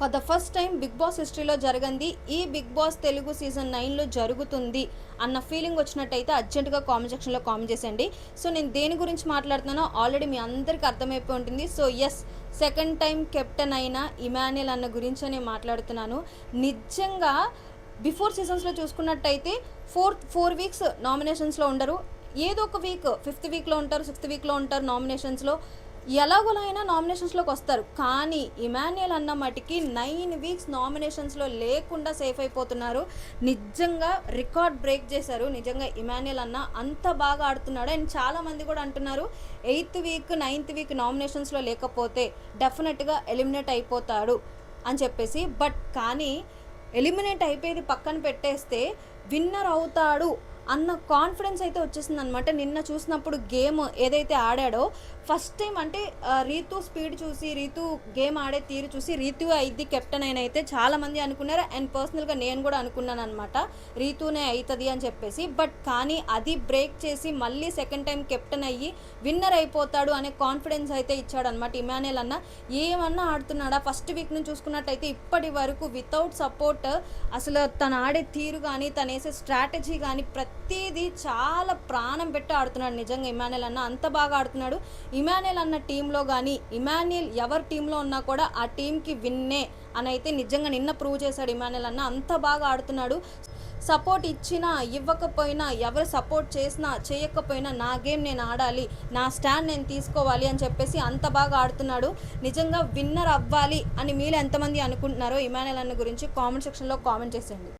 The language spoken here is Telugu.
For the first time Bigg Boss హిస్టరీలో జరగంది ఈ బిగ్ బాస్ తెలుగు సీజన్ 9లో జరుగుతుంది అన్న ఫీలింగ్ వచ్చినట్టయితే అర్జెంటుగా కామెంట్ సెక్షన్లో కామెంట్ చేసేయండి. సో నేను దేని గురించి మాట్లాడుతున్నానో ఆల్రెడీ మీ అందరికీ అర్థమైపోయి ఉంటుంది. So yes, second time captain అయిన ఇమాన్యుయల్ అన్న గురించి నేను మాట్లాడుతున్నాను. నిజంగా బిఫోర్ సీజన్స్లో చూసుకున్నట్టయితే ఫోర్ వీక్స్ నామినేషన్స్లో ఉండరు. ఏదో ఒక వీక్, 5th వీక్లో ఉంటారు, 6th వీక్లో ఉంటారు నామినేషన్స్లో. ఎలాగోలా అయినా నామినేషన్స్లోకి వస్తారు. కానీ ఇమాన్యుయల్ అన్న మటుకి 9 వీక్స్ నామినేషన్స్లో లేకుండా సేఫ్ అయిపోతున్నారు. నిజంగా రికార్డ్ బ్రేక్ చేశారు. నిజంగా ఇమాన్యుయల్ అన్న అంత బాగా ఆడుతున్నాడు. అండ్ చాలామంది కూడా అంటున్నారు 8th వీక్ 9th వీక్ నామినేషన్స్లో లేకపోతే డెఫినెట్గా ఎలిమినేట్ అయిపోతాడు అని చెప్పేసి. బట్ కానీ ఎలిమినేట్ అయిపోయేది పక్కన పెట్టేస్తే విన్నర్ అవుతాడు అన్న కాన్ఫిడెన్స్ అయితే వచ్చేసింది అనమాట. నిన్న చూసినప్పుడు గేమ్ ఏదైతే ఆడాడో ఫస్ట్ టైం అంటే రీతు స్పీడ్ చూసి, రీతు గేమ్ ఆడే తీరు చూసి రీతు అయిద్ది కెప్టెన్ అయిన అయితే చాలామంది అనుకున్నారు. అండ్ పర్సనల్గా నేను కూడా అనుకున్నాను అనమాట, రీతునే అవుతుంది అని చెప్పేసి. బట్ కానీ అది బ్రేక్ చేసి మళ్ళీ సెకండ్ టైం కెప్టెన్ అయ్యి విన్నర్ అయిపోతాడు అనే కాన్ఫిడెన్స్ అయితే ఇచ్చాడు అనమాట ఇమాన్యుయల్ అన్న. ఏమన్నా ఆడుతున్నాడా? ఫస్ట్ వీక్ నుంచి చూసుకున్నట్టయితే ఇప్పటి వరకు వితౌట్ సపోర్ట్ అసలు తను ఆడే తీరు కానీ, తను వేసే స్ట్రాటజీ కానీ ప్రతిదీ చాలా ప్రాణం పెట్టి ఆడుతున్నాడు. నిజంగా ఇమాన్యుయల్ అన్న అంత బాగా ఆడుతున్నాడు. ఇమాన్యుయల్ అన్న టీంలో కానీ, ఇమాన్యుయల్ ఎవరి టీంలో ఉన్నా కూడా ఆ టీంకి విన్నే అని అయితే నిజంగా నిన్న ప్రూవ్ చేశాడు ఇమాన్యుయల్ అన్న. అంత బాగా ఆడుతున్నాడు. సపోర్ట్ ఇచ్చినా ఇవ్వకపోయినా, ఎవరు సపోర్ట్ చేసినా చేయకపోయినా నా గేమ్ నేను ఆడాలి, నా స్టాండ్ నేను తీసుకోవాలి అని చెప్పేసి అంత బాగా ఆడుతున్నాడు. నిజంగా విన్నర్ అవ్వాలి అని మీరు ఎంతమంది అనుకుంటున్నారో ఇమాన్యుయల్ అన్న గురించి కామెంట్ సెక్షన్లో కామెంట్ చేసేయండి.